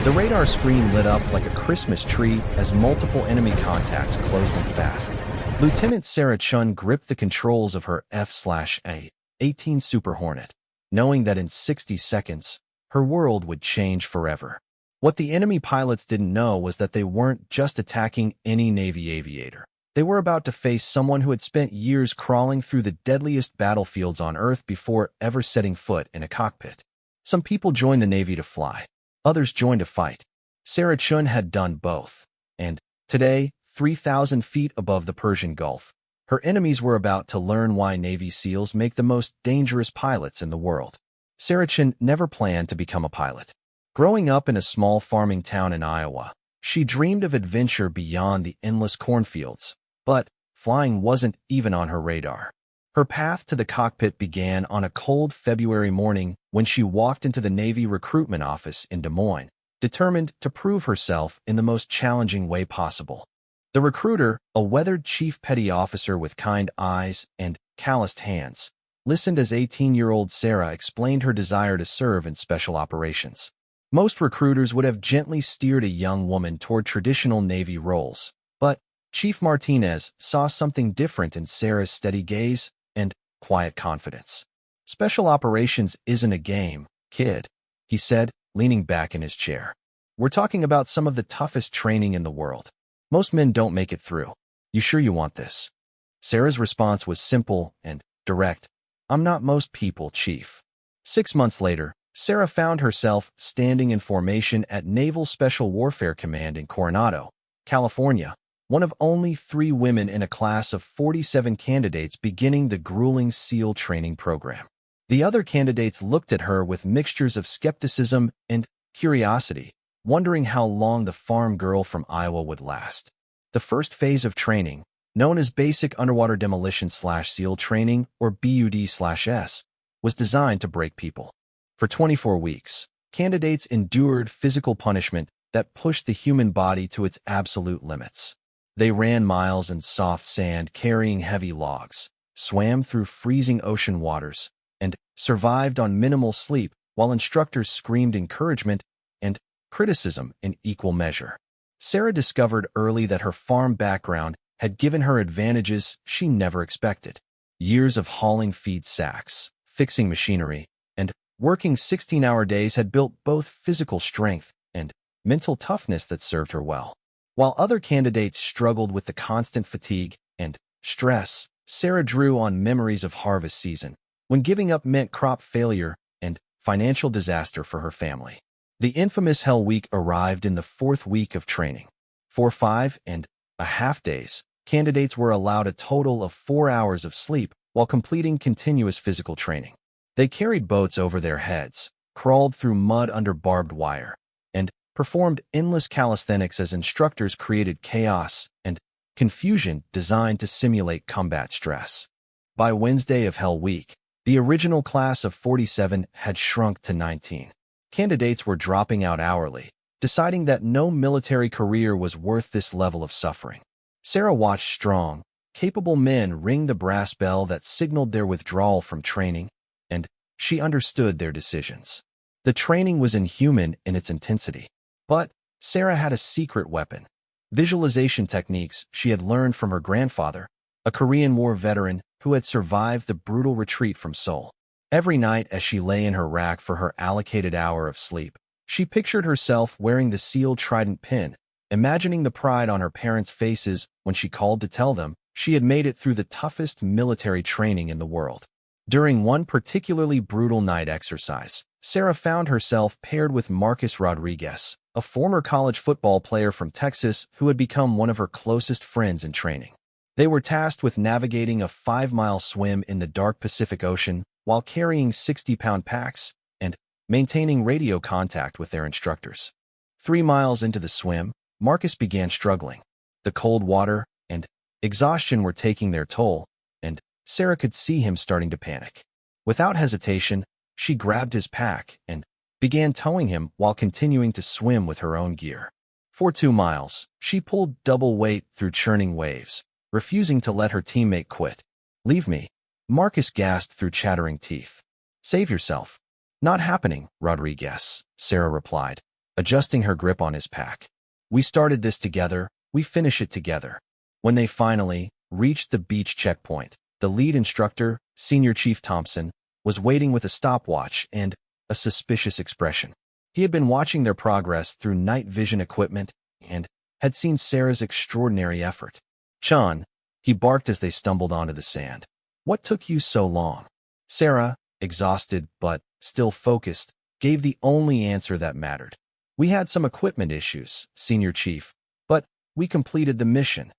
The radar screen lit up like a Christmas tree as multiple enemy contacts closed in fast. Lieutenant Sarah Chun gripped the controls of her F/A-18 Super Hornet, knowing that in 60 seconds, her world would change forever. What the enemy pilots didn't know was that they weren't just attacking any Navy aviator. They were about to face someone who had spent years crawling through the deadliest battlefields on Earth before ever setting foot in a cockpit. Some people joined the Navy to fly. Others joined to fight. Sarah Chun had done both. And today, 3,000 feet above the Persian Gulf, her enemies were about to learn why Navy SEALs make the most dangerous pilots in the world. Sarah Chun never planned to become a pilot. Growing up in a small farming town in Iowa, she dreamed of adventure beyond the endless cornfields, but flying wasn't even on her radar. Her path to the cockpit began on a cold February morning when she walked into the Navy recruitment office in Des Moines, determined to prove herself in the most challenging way possible. The recruiter, a weathered chief petty officer with kind eyes and calloused hands, listened as 18-year-old Sarah explained her desire to serve in special operations. Most recruiters would have gently steered a young woman toward traditional Navy roles, but Chief Martinez saw something different in Sarah's steady gaze and quiet confidence. "Special operations isn't a game, kid," he said, leaning back in his chair. "We're talking about some of the toughest training in the world. Most men don't make it through. You sure you want this?" Sarah's response was simple and direct. "I'm not most people, Chief." 6 months later, Sarah found herself standing in formation at Naval Special Warfare Command in Coronado, California, one of only 3 women in a class of 47 candidates beginning the grueling SEAL training program. The other candidates looked at her with mixtures of skepticism and curiosity, wondering how long the farm girl from Iowa would last. The first phase of training, known as Basic Underwater Demolition/SEAL Training, or BUD/S, was designed to break people. For 24 weeks, candidates endured physical punishment that pushed the human body to its absolute limits. They ran miles in soft sand carrying heavy logs, swam through freezing ocean waters, and survived on minimal sleep while instructors screamed encouragement and criticism in equal measure. Sarah discovered early that her farm background had given her advantages she never expected. Years of hauling feed sacks, fixing machinery, and working 16-hour days had built both physical strength and mental toughness that served her well. While other candidates struggled with the constant fatigue and stress, Sarah drew on memories of harvest season, when giving up meant crop failure and financial disaster for her family. The infamous Hell Week arrived in the 4th week of training. For 5.5 days, candidates were allowed a total of 4 hours of sleep while completing continuous physical training. They carried boats over their heads, crawled through mud under barbed wire, and performed endless calisthenics as instructors created chaos and confusion designed to simulate combat stress. By Wednesday of Hell Week, the original class of 47 had shrunk to 19. Candidates were dropping out hourly, deciding that no military career was worth this level of suffering. Sarah watched strong, capable men ring the brass bell that signaled their withdrawal from training, and she understood their decisions. The training was inhuman in its intensity. But Sarah had a secret weapon: visualization techniques she had learned from her grandfather, a Korean War veteran who had survived the brutal retreat from Seoul. Every night as she lay in her rack for her allocated hour of sleep, she pictured herself wearing the SEAL Trident pin, imagining the pride on her parents' faces when she called to tell them she had made it through the toughest military training in the world. During one particularly brutal night exercise, Sarah found herself paired with Marcus Rodriguez, a former college football player from Texas who had become one of her closest friends in training. They were tasked with navigating a 5-mile swim in the dark Pacific Ocean while carrying 60-pound packs and maintaining radio contact with their instructors. 3 miles into the swim, Marcus began struggling. The cold water and exhaustion were taking their toll, and Sarah could see him starting to panic. Without hesitation, she grabbed his pack and began towing him while continuing to swim with her own gear. For 2 miles, she pulled double weight through churning waves, refusing to let her teammate quit. "Leave me," Marcus gasped through chattering teeth. "Save yourself." "Not happening, Rodriguez," Sarah replied. adjusting her grip on his pack. We started this together, we finish it together. When they finally reached the beach checkpoint, the lead instructor, Senior Chief Thompson, was waiting with a stopwatch and a suspicious expression. He had been watching their progress through night vision equipment and had seen Sarah's extraordinary effort. "Chun," he barked as they stumbled onto the sand. "What took you so long?" Sarah, exhausted but still focused, gave the only answer that mattered. "We had some equipment issues, Senior Chief, but we completed the mission."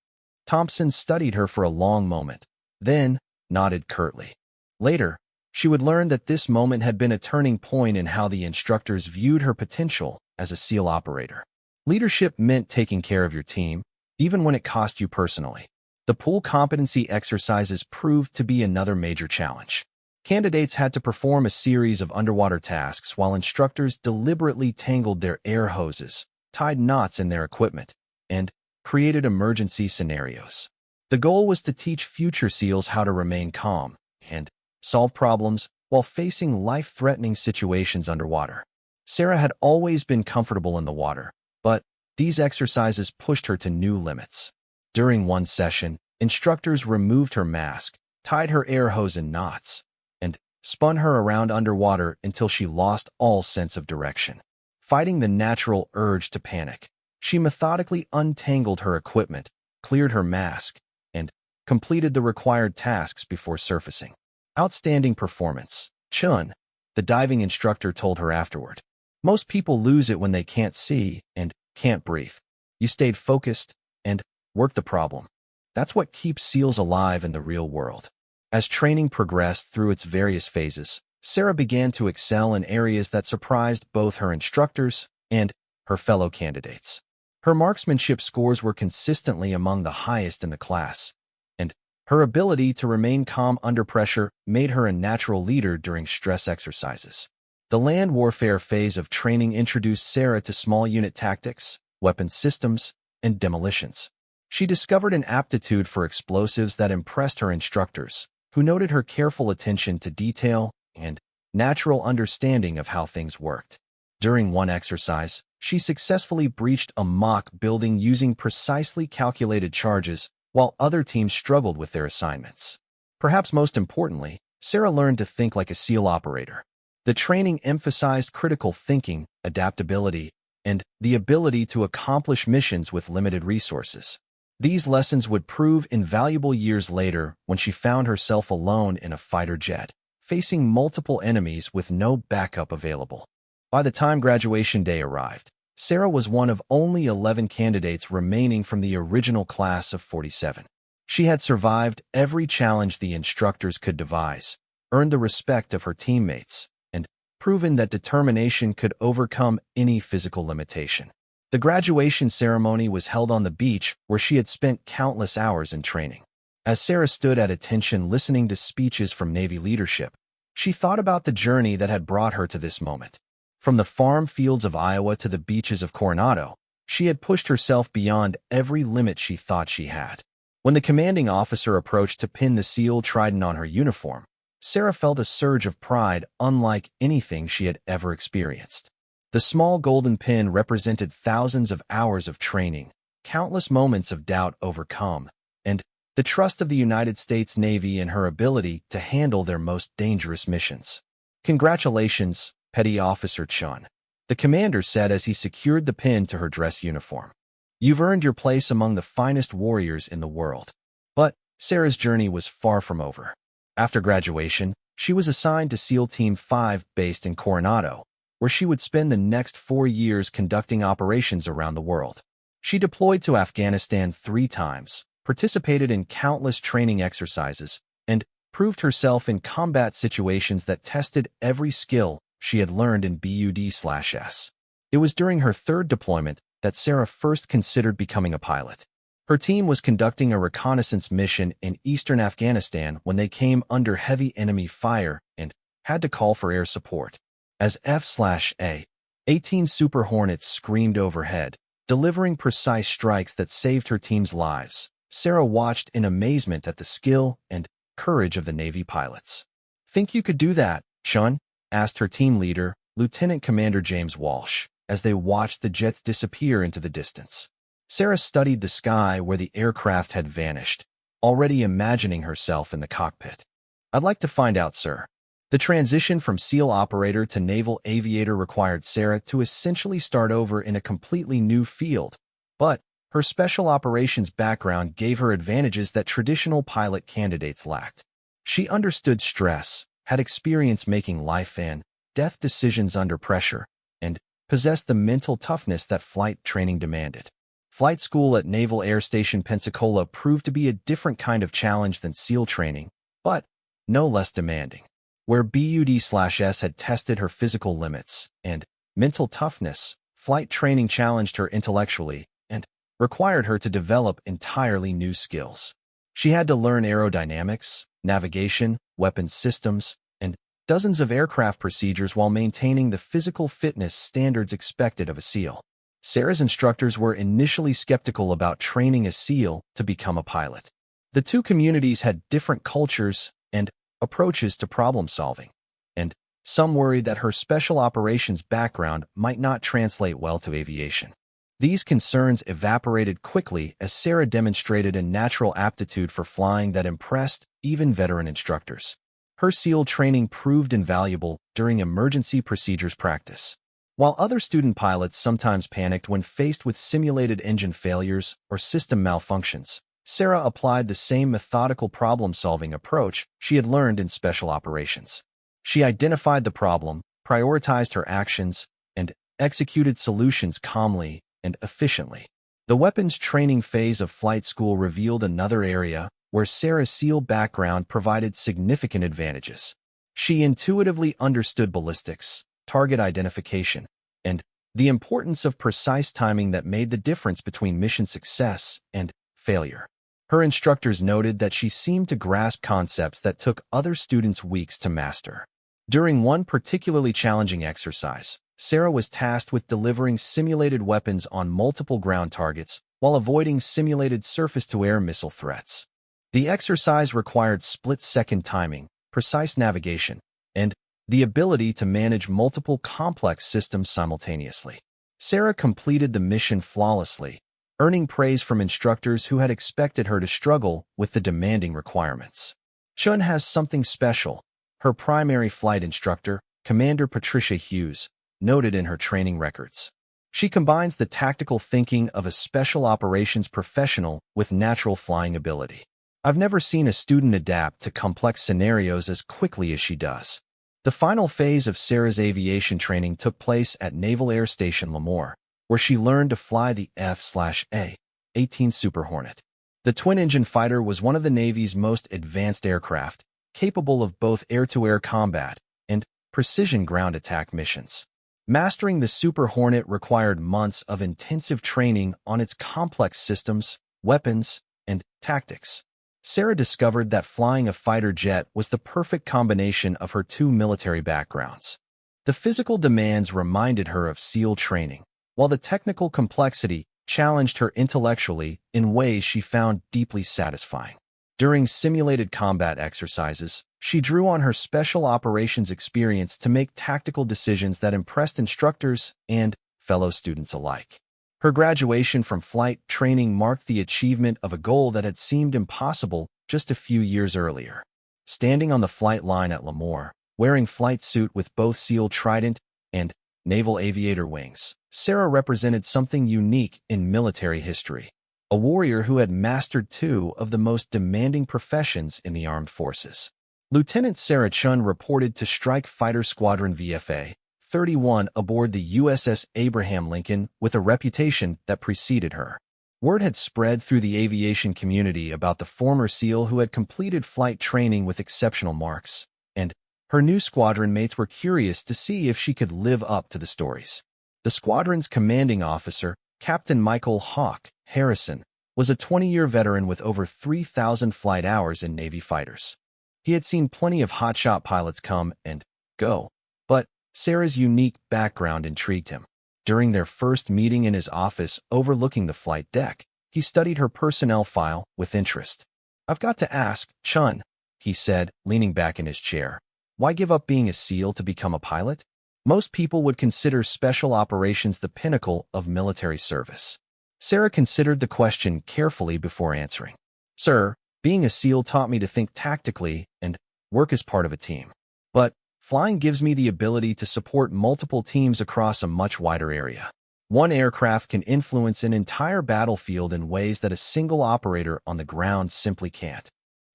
Thompson studied her for a long moment, then nodded curtly. Later, she would learn that this moment had been a turning point in how the instructors viewed her potential as a SEAL operator. Leadership meant taking care of your team, even when it cost you personally. The pool competency exercises proved to be another major challenge. Candidates had to perform a series of underwater tasks while instructors deliberately tangled their air hoses, tied knots in their equipment, and created emergency scenarios. The goal was to teach future SEALs how to remain calm and solve problems while facing life-threatening situations underwater. Sarah had always been comfortable in the water, but these exercises pushed her to new limits. During one session, instructors removed her mask, tied her air hose in knots, and spun her around underwater until she lost all sense of direction. Fighting the natural urge to panic, she methodically untangled her equipment, cleared her mask, and completed the required tasks before surfacing. "Outstanding performance, Chun," the diving instructor told her afterward. "Most people lose it when they can't see and can't breathe. You stayed focused and worked the problem. That's what keeps SEALs alive in the real world." As training progressed through its various phases, Sarah began to excel in areas that surprised both her instructors and her fellow candidates. Her marksmanship scores were consistently among the highest in the class, and her ability to remain calm under pressure made her a natural leader during stress exercises. The land warfare phase of training introduced Sarah to small unit tactics, weapons systems, and demolitions. She discovered an aptitude for explosives that impressed her instructors, who noted her careful attention to detail and natural understanding of how things worked. During one exercise, she successfully breached a mock building using precisely calculated charges, while other teams struggled with their assignments. Perhaps most importantly, Sarah learned to think like a SEAL operator. The training emphasized critical thinking, adaptability, and the ability to accomplish missions with limited resources. These lessons would prove invaluable years later when she found herself alone in a fighter jet, facing multiple enemies with no backup available. By the time graduation day arrived, Sarah was one of only 11 candidates remaining from the original class of 47. She had survived every challenge the instructors could devise, earned the respect of her teammates, and proven that determination could overcome any physical limitation. The graduation ceremony was held on the beach where she had spent countless hours in training. As Sarah stood at attention listening to speeches from Navy leadership, she thought about the journey that had brought her to this moment. From the farm fields of Iowa to the beaches of Coronado, she had pushed herself beyond every limit she thought she had. When the commanding officer approached to pin the SEAL trident on her uniform, Sarah felt a surge of pride unlike anything she had ever experienced. The small golden pin represented thousands of hours of training, countless moments of doubt overcome, and the trust of the United States Navy in her ability to handle their most dangerous missions. "Congratulations, Petty Officer Chun," the commander said as he secured the pin to her dress uniform. "You've earned your place among the finest warriors in the world." But Sarah's journey was far from over. After graduation, she was assigned to SEAL Team 5 based in Coronado, where she would spend the next 4 years conducting operations around the world. She deployed to Afghanistan 3 times, participated in countless training exercises, and proved herself in combat situations that tested every skill she had learned in BUD/S. It was during her 3rd deployment that Sarah first considered becoming a pilot. Her team was conducting a reconnaissance mission in eastern Afghanistan when they came under heavy enemy fire and had to call for air support. As F/A-18 Super Hornets screamed overhead, delivering precise strikes that saved her team's lives, Sarah watched in amazement at the skill and courage of the Navy pilots. "Think you could do that, Chun?" asked her team leader, Lieutenant Commander James Walsh, as they watched the jets disappear into the distance. Sarah studied the sky where the aircraft had vanished, already imagining herself in the cockpit. "I'd like to find out, sir." The transition from SEAL operator to naval aviator required Sarah to essentially start over in a completely new field, but her special operations background gave her advantages that traditional pilot candidates lacked. She understood stress, had experience making life and death decisions under pressure, and possessed the mental toughness that flight training demanded. Flight school at Naval Air Station Pensacola proved to be a different kind of challenge than SEAL training, but no less demanding. Where BUD/S had tested her physical limits and mental toughness, flight training challenged her intellectually and required her to develop entirely new skills. She had to learn aerodynamics, navigation, weapons systems, and dozens of aircraft procedures while maintaining the physical fitness standards expected of a SEAL. Sarah's instructors were initially skeptical about training a SEAL to become a pilot. The two communities had different cultures and approaches to problem solving, and some worried that her special operations background might not translate well to aviation. These concerns evaporated quickly as Sarah demonstrated a natural aptitude for flying that impressed even veteran instructors. Her SEAL training proved invaluable during emergency procedures practice. While other student pilots sometimes panicked when faced with simulated engine failures or system malfunctions, Sarah applied the same methodical problem-solving approach she had learned in special operations. She identified the problem, prioritized her actions, and executed solutions calmly and efficiently. The weapons training phase of flight school revealed another area where Sarah's SEAL background provided significant advantages. She intuitively understood ballistics, target identification, and the importance of precise timing that made the difference between mission success and failure. Her instructors noted that she seemed to grasp concepts that took other students weeks to master. During one particularly challenging exercise, Sarah was tasked with delivering simulated weapons on multiple ground targets while avoiding simulated surface-to-air missile threats. The exercise required split-second timing, precise navigation, and the ability to manage multiple complex systems simultaneously. Sarah completed the mission flawlessly, earning praise from instructors who had expected her to struggle with the demanding requirements. Chun has something special. Her primary flight instructor, Commander Patricia Hughes, noted in her training records. She combines the tactical thinking of a special operations professional with natural flying ability. "I've never seen a student adapt to complex scenarios as quickly as she does." The final phase of Sarah's aviation training took place at Naval Air Station Lemoore, where she learned to fly the F/A-18 Super Hornet. The twin-engine fighter was one of the Navy's most advanced aircraft, capable of both air-to-air combat and precision ground attack missions. Mastering the Super Hornet required months of intensive training on its complex systems, weapons, and tactics. Sarah discovered that flying a fighter jet was the perfect combination of her two military backgrounds. The physical demands reminded her of SEAL training, while the technical complexity challenged her intellectually in ways she found deeply satisfying. During simulated combat exercises, she drew on her special operations experience to make tactical decisions that impressed instructors and fellow students alike. Her graduation from flight training marked the achievement of a goal that had seemed impossible just a few years earlier. Standing on the flight line at Lemoore, wearing flight suit with both SEAL Trident and Naval Aviator wings, Sarah represented something unique in military history. A warrior who had mastered two of the most demanding professions in the armed forces. Lieutenant Sarah Chun reported to Strike Fighter Squadron VFA 31 aboard the USS Abraham Lincoln with a reputation that preceded her. Word had spread through the aviation community about the former SEAL who had completed flight training with exceptional marks, and her new squadron mates were curious to see if she could live up to the stories. The squadron's commanding officer, Captain Michael Hawk Harrison, was a 20-year veteran with over 3,000 flight hours in Navy fighters. He had seen plenty of hotshot pilots come and go, but Sarah's unique background intrigued him. During their first meeting in his office overlooking the flight deck, he studied her personnel file with interest. "I've got to ask, Chun," he said, leaning back in his chair, "why give up being a SEAL to become a pilot?" Most people would consider special operations the pinnacle of military service. Sarah considered the question carefully before answering. Sir, being a SEAL taught me to think tactically and work as part of a team. But flying gives me the ability to support multiple teams across a much wider area. One aircraft can influence an entire battlefield in ways that a single operator on the ground simply can't.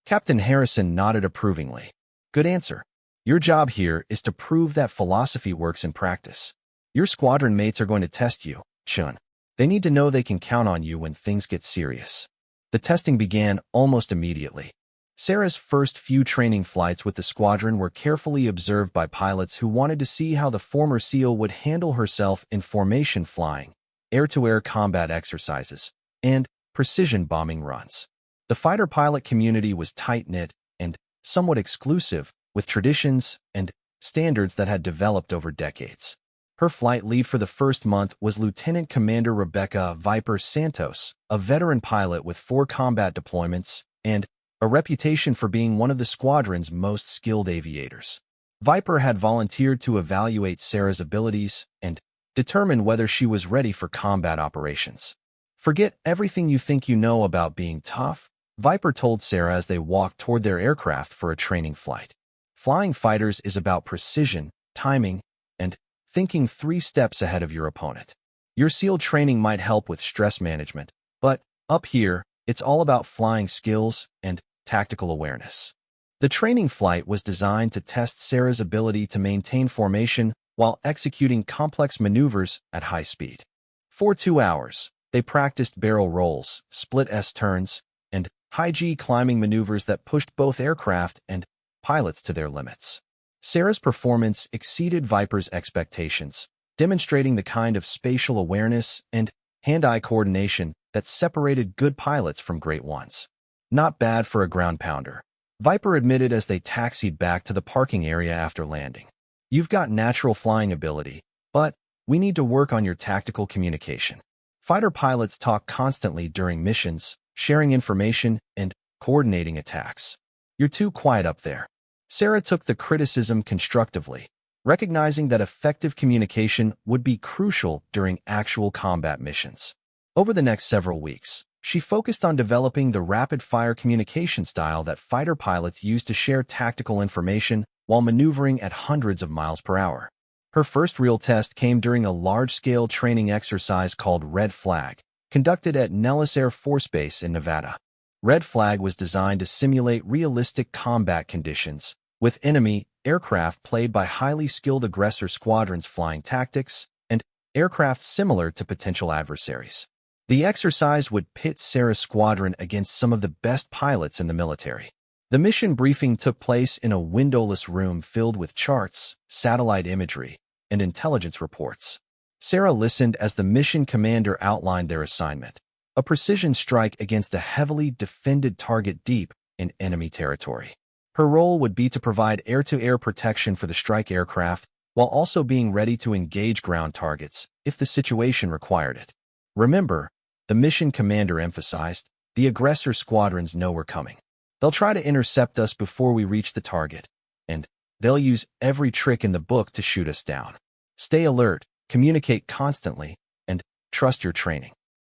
Captain Harrison nodded approvingly. Good answer. Your job here is to prove that philosophy works in practice. Your squadron mates are going to test you, Chun. They need to know they can count on you when things get serious. The testing began almost immediately. Sarah's first few training flights with the squadron were carefully observed by pilots who wanted to see how the former SEAL would handle herself in formation flying, air-to-air combat exercises, and precision bombing runs. The fighter pilot community was tight-knit and somewhat exclusive, with traditions and standards that had developed over decades. Her flight lead for the first month was Lieutenant Commander Rebecca Viper Santos, a veteran pilot with 4 combat deployments and a reputation for being one of the squadron's most skilled aviators. Viper had volunteered to evaluate Sarah's abilities and determine whether she was ready for combat operations. Forget everything you think you know about being tough, Viper told Sarah as they walked toward their aircraft for a training flight. Flying fighters is about precision, timing, and thinking 3 steps ahead of your opponent. Your SEAL training might help with stress management, but up here, it's all about flying skills and tactical awareness. The training flight was designed to test Sarah's ability to maintain formation while executing complex maneuvers at high speed. For 2 hours, they practiced barrel rolls, split S-turns, and high-G climbing maneuvers that pushed both aircraft and pilots to their limits. Sarah's performance exceeded Viper's expectations, demonstrating the kind of spatial awareness and hand-eye coordination that separated good pilots from great ones. Not bad for a ground pounder, Viper admitted as they taxied back to the parking area after landing. You've got natural flying ability, but we need to work on your tactical communication. Fighter pilots talk constantly during missions, sharing information and coordinating attacks. You're too quiet up there. Sarah took the criticism constructively, recognizing that effective communication would be crucial during actual combat missions. Over the next several weeks, she focused on developing the rapid-fire communication style that fighter pilots use to share tactical information while maneuvering at hundreds of miles per hour. Her first real test came during a large-scale training exercise called Red Flag, conducted at Nellis Air Force Base in Nevada. Red Flag was designed to simulate realistic combat conditions, with enemy aircraft played by highly skilled aggressor squadrons flying tactics and aircraft similar to potential adversaries. The exercise would pit Sarah's squadron against some of the best pilots in the military. The mission briefing took place in a windowless room filled with charts, satellite imagery, and intelligence reports. Sarah listened as the mission commander outlined their assignment: a precision strike against a heavily defended target deep in enemy territory. Her role would be to provide air-to-air protection for the strike aircraft while also being ready to engage ground targets if the situation required it. Remember, the mission commander emphasized, the aggressor squadrons know we're coming. They'll try to intercept us before we reach the target, and they'll use every trick in the book to shoot us down. Stay alert, communicate constantly, and trust your training.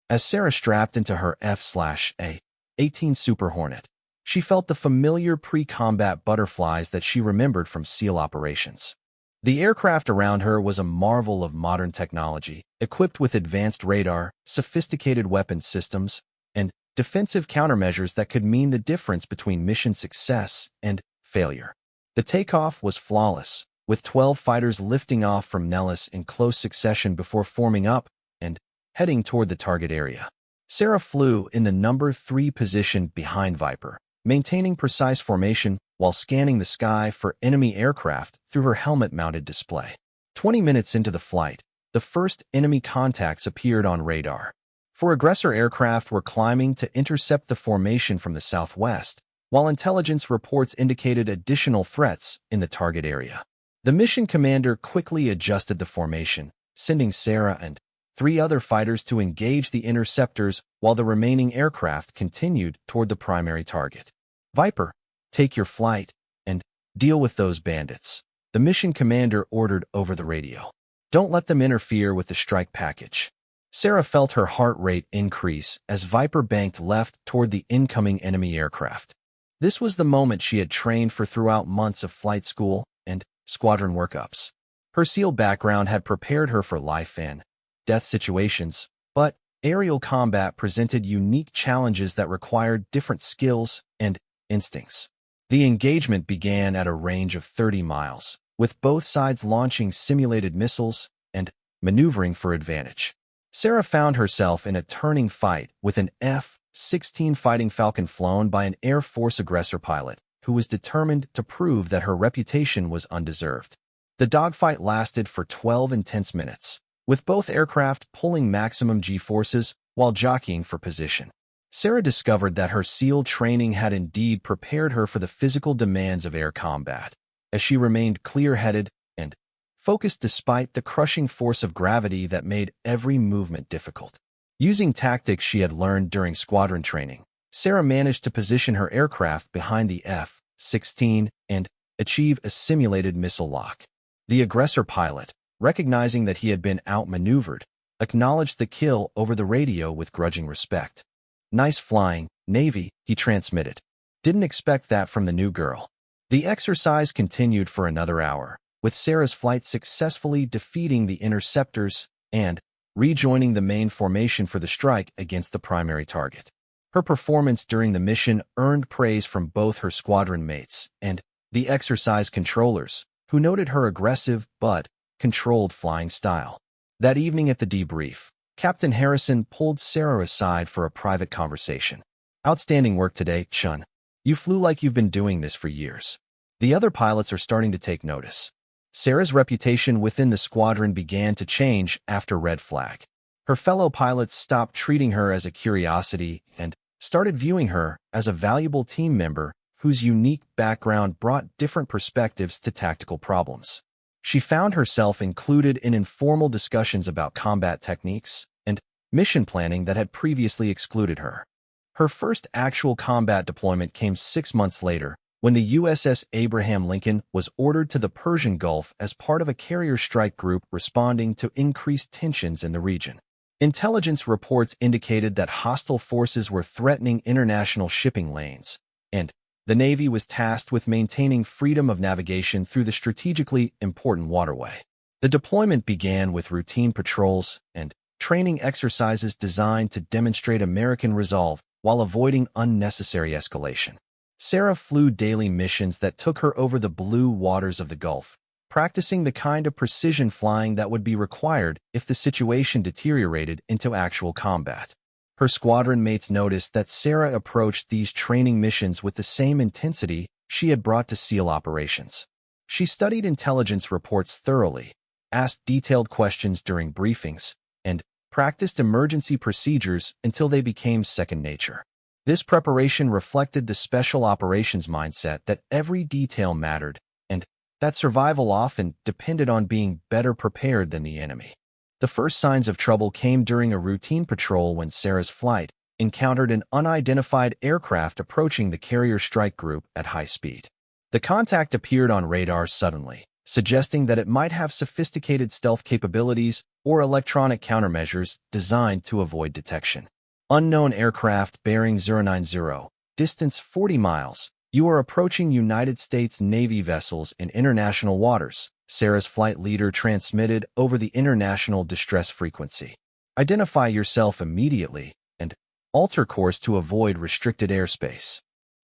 As Sarah strapped into her F/A-18 Super Hornet, she felt the familiar pre-combat butterflies that she remembered from SEAL operations. The aircraft around her was a marvel of modern technology, equipped with advanced radar, sophisticated weapons systems, and defensive countermeasures that could mean the difference between mission success and failure. The takeoff was flawless, with 12 fighters lifting off from Nellis in close succession before forming up and heading toward the target area. Sarah flew in the number 3 position behind Viper, maintaining precise formation while scanning the sky for enemy aircraft through her helmet-mounted display. 20 minutes into the flight, the first enemy contacts appeared on radar. 4 aggressor aircraft were climbing to intercept the formation from the southwest, while intelligence reports indicated additional threats in the target area. The mission commander quickly adjusted the formation, sending Sarah and 3 other fighters to engage the interceptors while the remaining aircraft continued toward the primary target. Viper, take your flight and deal with those bandits. the mission commander ordered over the radio. Don't let them interfere with the strike package. Sarah felt her heart rate increase as Viper banked left toward the incoming enemy aircraft. This was the moment she had trained for throughout months of flight school and squadron workups. Her SEAL background had prepared her for life and death situations, but aerial combat presented unique challenges that required different skills and instincts. The engagement began at a range of 30 miles, with both sides launching simulated missiles and maneuvering for advantage. Sarah found herself in a turning fight with an F-16 Fighting Falcon flown by an Air Force aggressor pilot who was determined to prove that her reputation was undeserved. The dogfight lasted for 12 intense minutes, with both aircraft pulling maximum G-forces while jockeying for position. Sarah discovered that her SEAL training had indeed prepared her for the physical demands of air combat, as she remained clear-headed and focused despite the crushing force of gravity that made every movement difficult. Using tactics she had learned during squadron training, Sarah managed to position her aircraft behind the F-16 and achieve a simulated missile lock. The aggressor pilot, recognizing that he had been outmaneuvered, acknowledged the kill over the radio with grudging respect. "Nice flying, Navy," he transmitted. "Didn't expect that from the new girl." The exercise continued for another hour, with Sarah's flight successfully defeating the interceptors and rejoining the main formation for the strike against the primary target. Her performance during the mission earned praise from both her squadron mates and the exercise controllers, who noted her aggressive but controlled flying style. That evening at the debrief, Captain Harrison pulled Sarah aside for a private conversation. "Outstanding work today, Chun. You flew like you've been doing this for years. The other pilots are starting to take notice." Sarah's reputation within the squadron began to change after Red Flag. Her fellow pilots stopped treating her as a curiosity and started viewing her as a valuable team member whose unique background brought different perspectives to tactical problems. She found herself included in informal discussions about combat techniques and mission planning that had previously excluded her. Her first actual combat deployment came 6 months later, when the USS Abraham Lincoln was ordered to the Persian Gulf as part of a carrier strike group responding to increased tensions in the region. Intelligence reports indicated that hostile forces were threatening international shipping lanes, and the Navy was tasked with maintaining freedom of navigation through the strategically important waterway. The deployment began with routine patrols and training exercises designed to demonstrate American resolve while avoiding unnecessary escalation. Sarah flew daily missions that took her over the blue waters of the Gulf, practicing the kind of precision flying that would be required if the situation deteriorated into actual combat. Her squadron mates noticed that Sarah approached these training missions with the same intensity she had brought to SEAL operations. She studied intelligence reports thoroughly, asked detailed questions during briefings, and practiced emergency procedures until they became second nature. This preparation reflected the special operations mindset that every detail mattered and that survival often depended on being better prepared than the enemy. The first signs of trouble came during a routine patrol when Sarah's flight encountered an unidentified aircraft approaching the carrier strike group at high speed. The contact appeared on radar suddenly, suggesting that it might have sophisticated stealth capabilities or electronic countermeasures designed to avoid detection. "Unknown aircraft bearing 090, distance 40 miles. You are approaching United States Navy vessels in international waters," Sarah's flight leader transmitted over the international distress frequency. "Identify yourself immediately and alter course to avoid restricted airspace."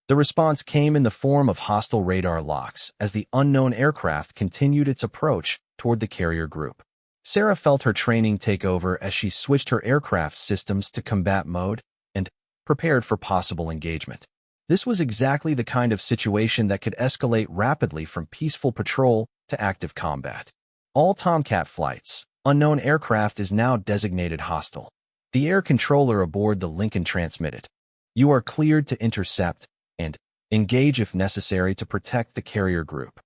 The response came in the form of hostile radar locks as the unknown aircraft continued its approach toward the carrier group. Sarah felt her training take over as she switched her aircraft systems to combat mode and prepared for possible engagement. This was exactly the kind of situation that could escalate rapidly from peaceful patrol to active combat. All Tomcat flights, unknown aircraft is now designated hostile. The air controller aboard the Lincoln transmitted, "You are cleared to intercept and engage if necessary to protect the carrier group."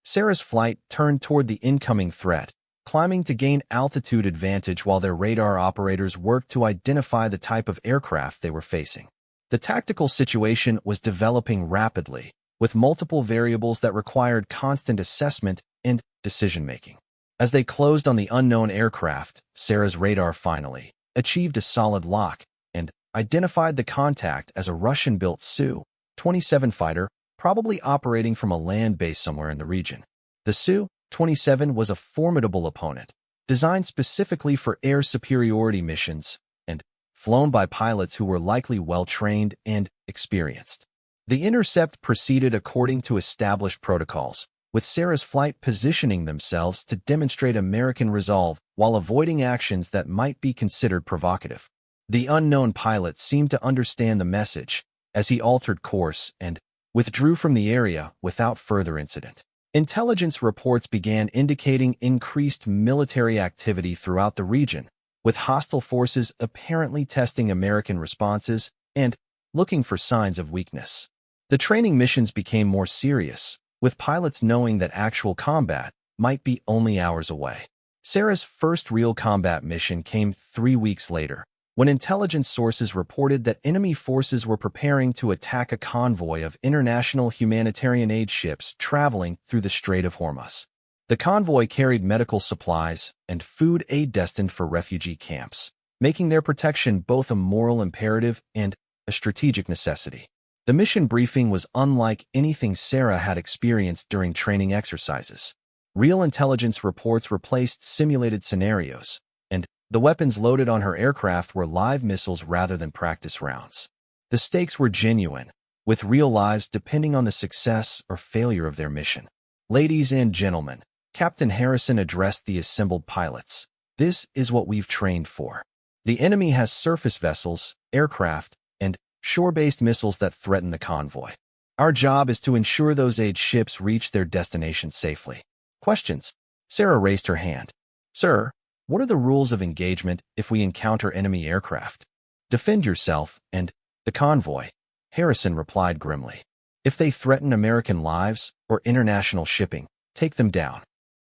Sarah's flight turned toward the incoming threat, climbing to gain altitude advantage while their radar operators worked to identify the type of aircraft they were facing. The tactical situation was developing rapidly, with multiple variables that required constant assessment and decision-making. As they closed on the unknown aircraft, Sarah's radar finally achieved a solid lock and identified the contact as a Russian-built Su-27 fighter, probably operating from a land base somewhere in the region. The Su-27 was a formidable opponent, designed specifically for air superiority missions and flown by pilots who were likely well-trained and experienced. The intercept proceeded according to established protocols, with Sarah's flight positioning themselves to demonstrate American resolve while avoiding actions that might be considered provocative. The unknown pilot seemed to understand the message, as he altered course and withdrew from the area without further incident. Intelligence reports began indicating increased military activity throughout the region, with hostile forces apparently testing American responses and looking for signs of weakness. The training missions became more serious, with pilots knowing that actual combat might be only hours away. Sarah's first real combat mission came 3 weeks later, when intelligence sources reported that enemy forces were preparing to attack a convoy of international humanitarian aid ships traveling through the Strait of Hormuz. The convoy carried medical supplies and food aid destined for refugee camps, making their protection both a moral imperative and a strategic necessity. The mission briefing was unlike anything Sarah had experienced during training exercises. Real intelligence reports replaced simulated scenarios, and the weapons loaded on her aircraft were live missiles rather than practice rounds. The stakes were genuine, with real lives depending on the success or failure of their mission. Ladies and gentlemen, Captain Harrison addressed the assembled pilots. This is what we've trained for. The enemy has surface vessels, aircraft, and shore-based missiles that threaten the convoy. Our job is to ensure those aid ships reach their destination safely. Questions? Sarah raised her hand. Sir, what are the rules of engagement if we encounter enemy aircraft? Defend yourself and the convoy, Harrison replied grimly. If they threaten American lives or international shipping, take them down.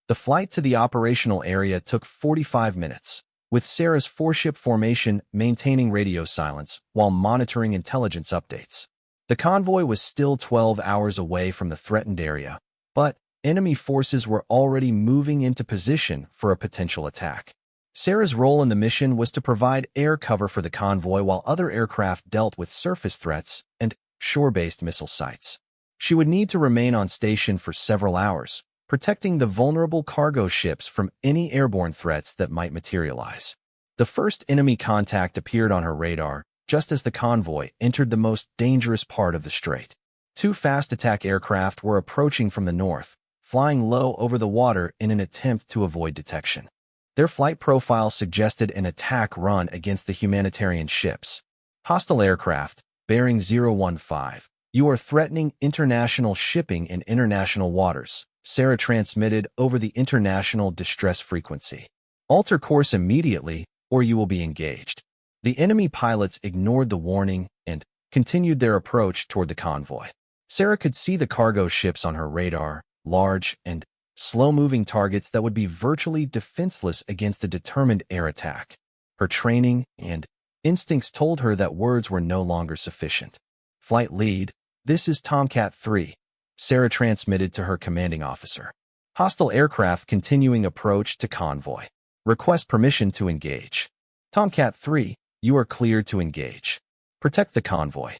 The flight to the operational area took 45 minutes, with Sarah's 4-ship formation maintaining radio silence while monitoring intelligence updates. The convoy was still 12 hours away from the threatened area, but enemy forces were already moving into position for a potential attack. Sarah's role in the mission was to provide air cover for the convoy while other aircraft dealt with surface threats and shore-based missile sites. She would need to remain on station for several hours, protecting the vulnerable cargo ships from any airborne threats that might materialize. The first enemy contact appeared on her radar just as the convoy entered the most dangerous part of the strait. 2 fast attack aircraft were approaching from the north, flying low over the water in an attempt to avoid detection. Their flight profile suggested an attack run against the humanitarian ships. Hostile aircraft, bearing 015. You are threatening international shipping in international waters, Sarah transmitted over the international distress frequency. Alter course immediately, or you will be engaged. The enemy pilots ignored the warning and continued their approach toward the convoy. Sarah could see the cargo ships on her radar, large and slow-moving targets that would be virtually defenseless against a determined air attack. Her training and instincts told her that words were no longer sufficient. Flight lead, this is Tomcat 3, Sarah transmitted to her commanding officer. Hostile aircraft continuing approach to convoy. Request permission to engage. Tomcat 3, you are cleared to engage. Protect the convoy.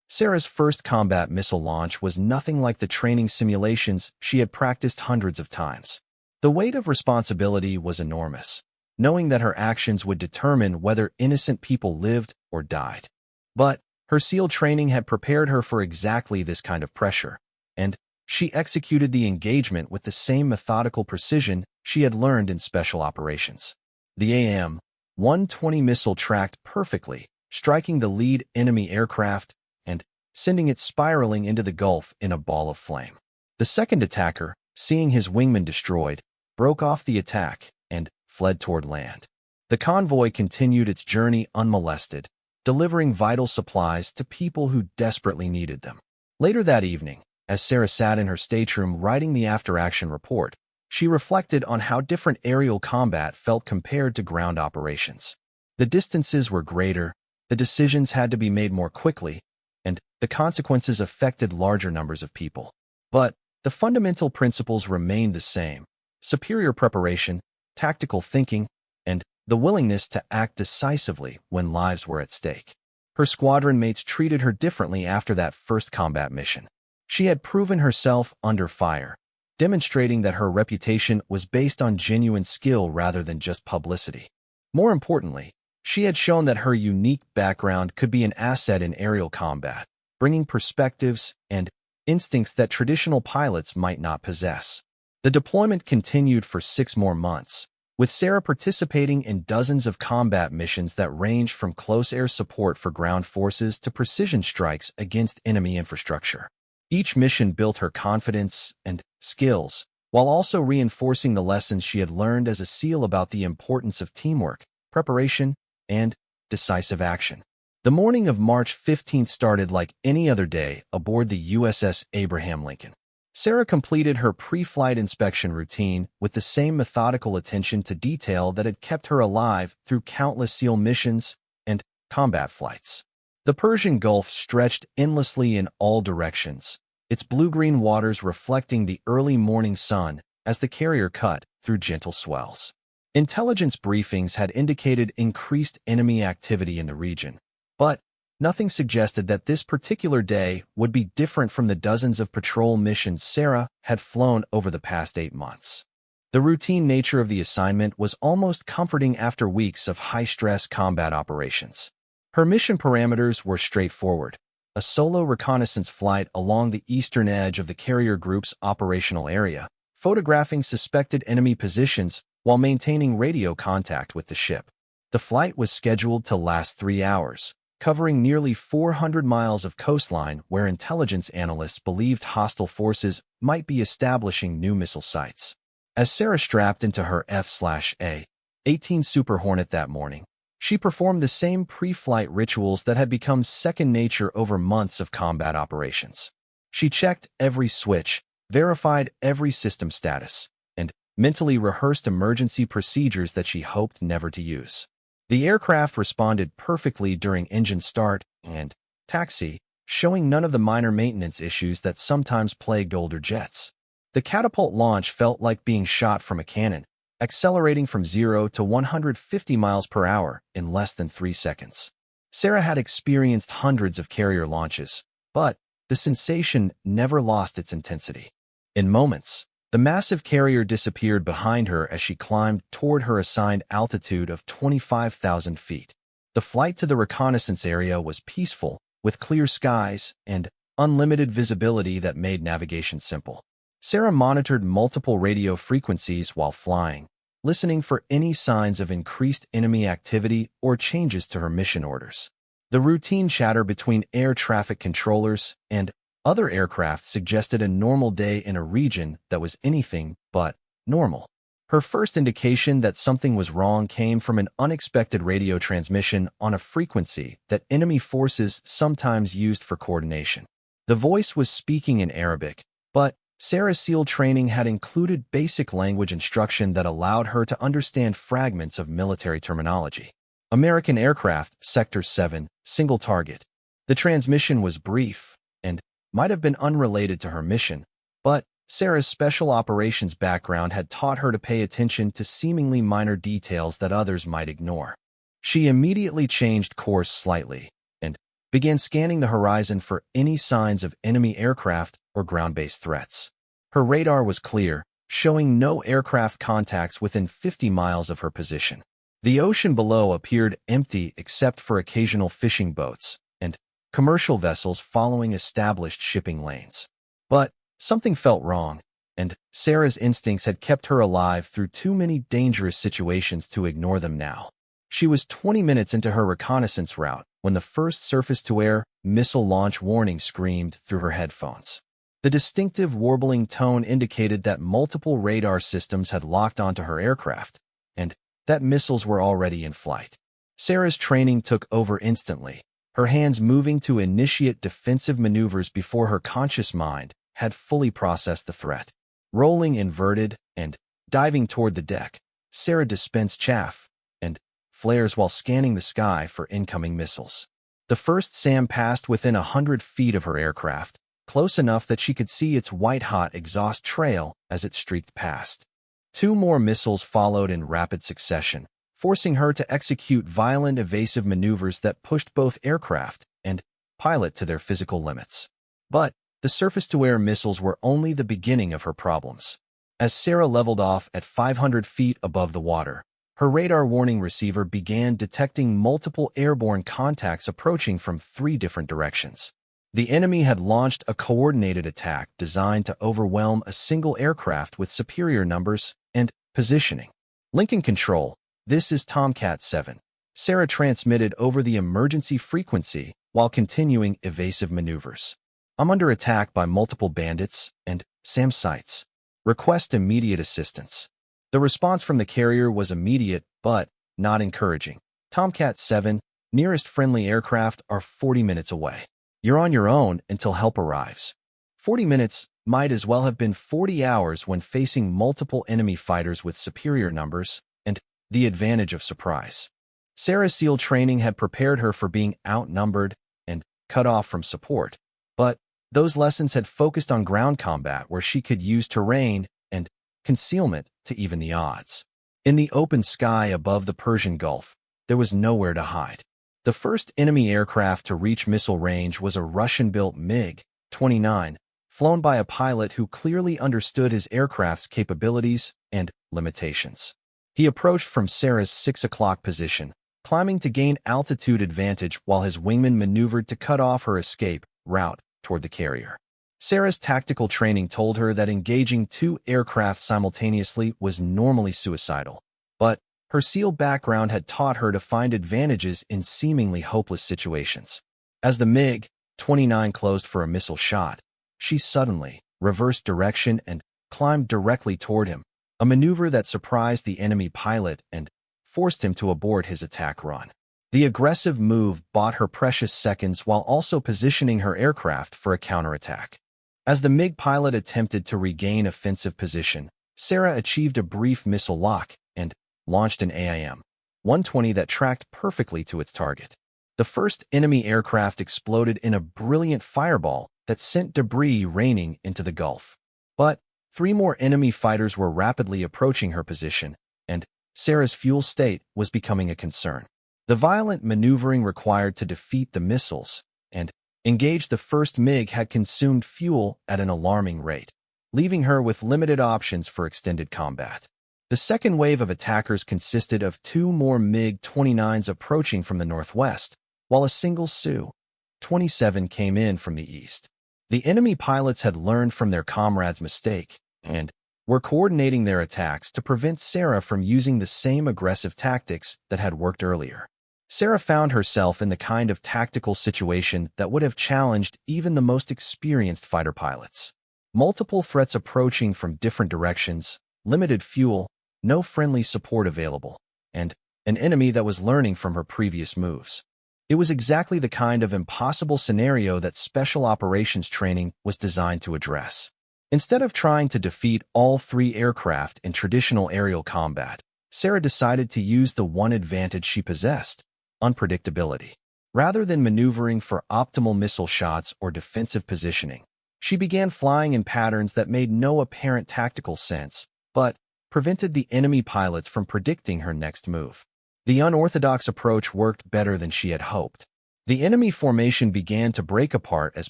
Sarah's first combat missile launch was nothing like the training simulations she had practiced hundreds of times. The weight of responsibility was enormous, knowing that her actions would determine whether innocent people lived or died. But her SEAL training had prepared her for exactly this kind of pressure, and she executed the engagement with the same methodical precision she had learned in special operations. The AM-120 missile tracked perfectly, striking the lead enemy aircraft and sending it spiraling into the Gulf in a ball of flame. The second attacker, seeing his wingman destroyed, broke off the attack and fled toward land. The convoy continued its journey unmolested, delivering vital supplies to people who desperately needed them. Later that evening, as Sarah sat in her stateroom writing the after-action report, she reflected on how different aerial combat felt compared to ground operations. The distances were greater, the decisions had to be made more quickly, and the consequences affected larger numbers of people. But the fundamental principles remained the same: superior preparation, tactical thinking, and the willingness to act decisively when lives were at stake. Her squadron mates treated her differently after that first combat mission. She had proven herself under fire, demonstrating that her reputation was based on genuine skill rather than just publicity. More importantly, she had shown that her unique background could be an asset in aerial combat, bringing perspectives and instincts that traditional pilots might not possess. The deployment continued for 6 more months, with Sarah participating in dozens of combat missions that ranged from close air support for ground forces to precision strikes against enemy infrastructure. Each mission built her confidence and skills, while also reinforcing the lessons she had learned as a SEAL about the importance of teamwork, preparation, and decisive action. The morning of March 15th started like any other day aboard the USS Abraham Lincoln. Sarah completed her pre-flight inspection routine with the same methodical attention to detail that had kept her alive through countless SEAL missions and combat flights. The Persian Gulf stretched endlessly in all directions, its blue-green waters reflecting the early morning sun as the carrier cut through gentle swells. Intelligence briefings had indicated increased enemy activity in the region, but nothing suggested that this particular day would be different from the dozens of patrol missions Sarah had flown over the past 8 months. The routine nature of the assignment was almost comforting after weeks of high-stress combat operations. Her mission parameters were straightforward: a solo reconnaissance flight along the eastern edge of the carrier group's operational area, photographing suspected enemy positions while maintaining radio contact with the ship. The flight was scheduled to last 3 hours, covering nearly 400 miles of coastline where intelligence analysts believed hostile forces might be establishing new missile sites. As Sarah strapped into her F/A-18 Super Hornet that morning, she performed the same pre-flight rituals that had become second nature over months of combat operations. She checked every switch, verified every system status, and mentally rehearsed emergency procedures that she hoped never to use. The aircraft responded perfectly during engine start and taxi, showing none of the minor maintenance issues that sometimes plagued older jets. The catapult launch felt like being shot from a cannon, accelerating from 0 to 150 miles per hour in less than 3 seconds. Sarah had experienced hundreds of carrier launches, but the sensation never lost its intensity. In moments, the massive carrier disappeared behind her as she climbed toward her assigned altitude of 25,000 feet. The flight to the reconnaissance area was peaceful, with clear skies and unlimited visibility that made navigation simple. Sarah monitored multiple radio frequencies while flying, listening for any signs of increased enemy activity or changes to her mission orders. The routine chatter between air traffic controllers and other aircraft suggested a normal day in a region that was anything but normal. Her first indication that something was wrong came from an unexpected radio transmission on a frequency that enemy forces sometimes used for coordination. The voice was speaking in Arabic, but Sarah's SEAL training had included basic language instruction that allowed her to understand fragments of military terminology. American aircraft, Sector 7, single target. The transmission was brief and might have been unrelated to her mission, but Sarah's special operations background had taught her to pay attention to seemingly minor details that others might ignore. She immediately changed course slightly and began scanning the horizon for any signs of enemy aircraft or ground-based threats. Her radar was clear, showing no aircraft contacts within 50 miles of her position. The ocean below appeared empty except for occasional fishing boats and commercial vessels following established shipping lanes. But something felt wrong, and Sarah's instincts had kept her alive through too many dangerous situations to ignore them now. She was 20 minutes into her reconnaissance route when the first surface-to-air missile launch warning screamed through her headphones. The distinctive warbling tone indicated that multiple radar systems had locked onto her aircraft, and that missiles were already in flight. Sarah's training took over instantly, her hands moving to initiate defensive maneuvers before her conscious mind had fully processed the threat. Rolling inverted and diving toward the deck, Sarah dispensed chaff and flares while scanning the sky for incoming missiles. The The first SAM passed within 100 feet of her aircraft, close enough that she could see its white-hot exhaust trail as it streaked past. Two more missiles followed in rapid succession, forcing her to execute violent evasive maneuvers that pushed both aircraft and pilot to their physical limits. But the surface-to-air missiles were only the beginning of her problems. As Sarah leveled off at 500 feet above the water, her radar warning receiver began detecting multiple airborne contacts approaching from 3 different directions. The enemy had launched a coordinated attack designed to overwhelm a single aircraft with superior numbers and positioning. Lincoln Control, this is Tomcat 7. Sarah transmitted over the emergency frequency while continuing evasive maneuvers. I'm under attack by multiple bandits and SAM sites. Request immediate assistance. The response from the carrier was immediate but not encouraging. Tomcat 7, nearest friendly aircraft are 40 minutes away. You're on your own until help arrives. 40 minutes might as well have been 40 hours when facing multiple enemy fighters with superior numbers and the advantage of surprise. Sarah's SEAL training had prepared her for being outnumbered and cut off from support, but those lessons had focused on ground combat where she could use terrain and concealment to even the odds. In the open sky above the Persian Gulf, there was nowhere to hide. The first enemy aircraft to reach missile range was a Russian-built MiG-29, flown by a pilot who clearly understood his aircraft's capabilities and limitations. He approached from Sarah's 6 o'clock position, climbing to gain altitude advantage while his wingman maneuvered to cut off her escape route toward the carrier. Sarah's tactical training told her that engaging 2 aircraft simultaneously was normally suicidal, but her SEAL background had taught her to find advantages in seemingly hopeless situations. As the MiG-29 closed for a missile shot, she suddenly reversed direction and climbed directly toward him, a maneuver that surprised the enemy pilot and forced him to abort his attack run. The aggressive move bought her precious seconds while also positioning her aircraft for a counterattack. As the MiG pilot attempted to regain offensive position, Sarah achieved a brief missile lock and launched an AIM-120 that tracked perfectly to its target. The first enemy aircraft exploded in a brilliant fireball that sent debris raining into the Gulf. But 3 more enemy fighters were rapidly approaching her position, and Sarah's fuel state was becoming a concern. The violent maneuvering required to defeat the missiles and engage the first MiG had consumed fuel at an alarming rate, leaving her with limited options for extended combat. The second wave of attackers consisted of 2 more MiG-29s approaching from the northwest, while a single Su-27 came in from the east. The enemy pilots had learned from their comrades' mistake and were coordinating their attacks to prevent Sarah from using the same aggressive tactics that had worked earlier. Sarah found herself in the kind of tactical situation that would have challenged even the most experienced fighter pilots. Multiple threats approaching from different directions, limited fuel, no friendly support available, and an enemy that was learning from her previous moves. It was exactly the kind of impossible scenario that special operations training was designed to address. Instead of trying to defeat all 3 aircraft in traditional aerial combat, Sarah decided to use the one advantage she possessed: unpredictability. Rather than maneuvering for optimal missile shots or defensive positioning, she began flying in patterns that made no apparent tactical sense, but prevented the enemy pilots from predicting her next move. The unorthodox approach worked better than she had hoped. The enemy formation began to break apart as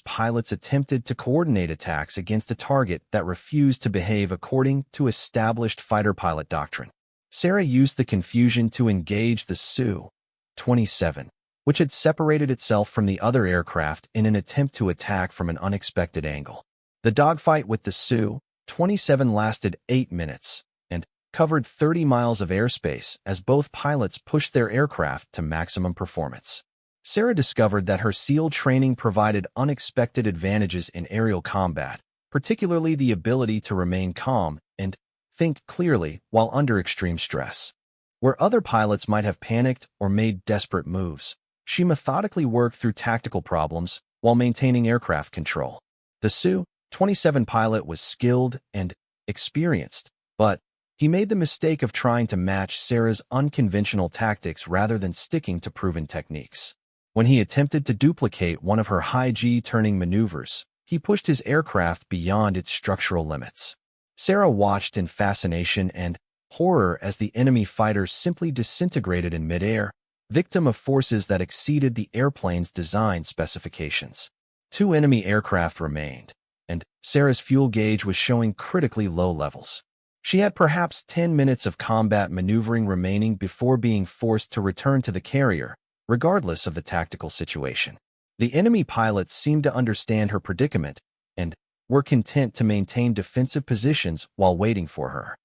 pilots attempted to coordinate attacks against a target that refused to behave according to established fighter pilot doctrine. Sarah used the confusion to engage the Su-27, which had separated itself from the other aircraft in an attempt to attack from an unexpected angle. The dogfight with the Su-27 lasted 8 minutes and covered 30 miles of airspace as both pilots pushed their aircraft to maximum performance. Sarah discovered that her SEAL training provided unexpected advantages in aerial combat, particularly the ability to remain calm and think clearly while under extreme stress. Where other pilots might have panicked or made desperate moves, she methodically worked through tactical problems while maintaining aircraft control. The Su-27 pilot was skilled and experienced, but he made the mistake of trying to match Sarah's unconventional tactics rather than sticking to proven techniques. When he attempted to duplicate one of her high-G turning maneuvers, he pushed his aircraft beyond its structural limits. Sarah watched in fascination and horror as the enemy fighter simply disintegrated in midair, victim of forces that exceeded the airplane's design specifications. 2 enemy aircraft remained, and Sarah's fuel gauge was showing critically low levels. She had perhaps 10 minutes of combat maneuvering remaining before being forced to return to the carrier, regardless of the tactical situation. The enemy pilots seemed to understand her predicament and were content to maintain defensive positions while waiting for her.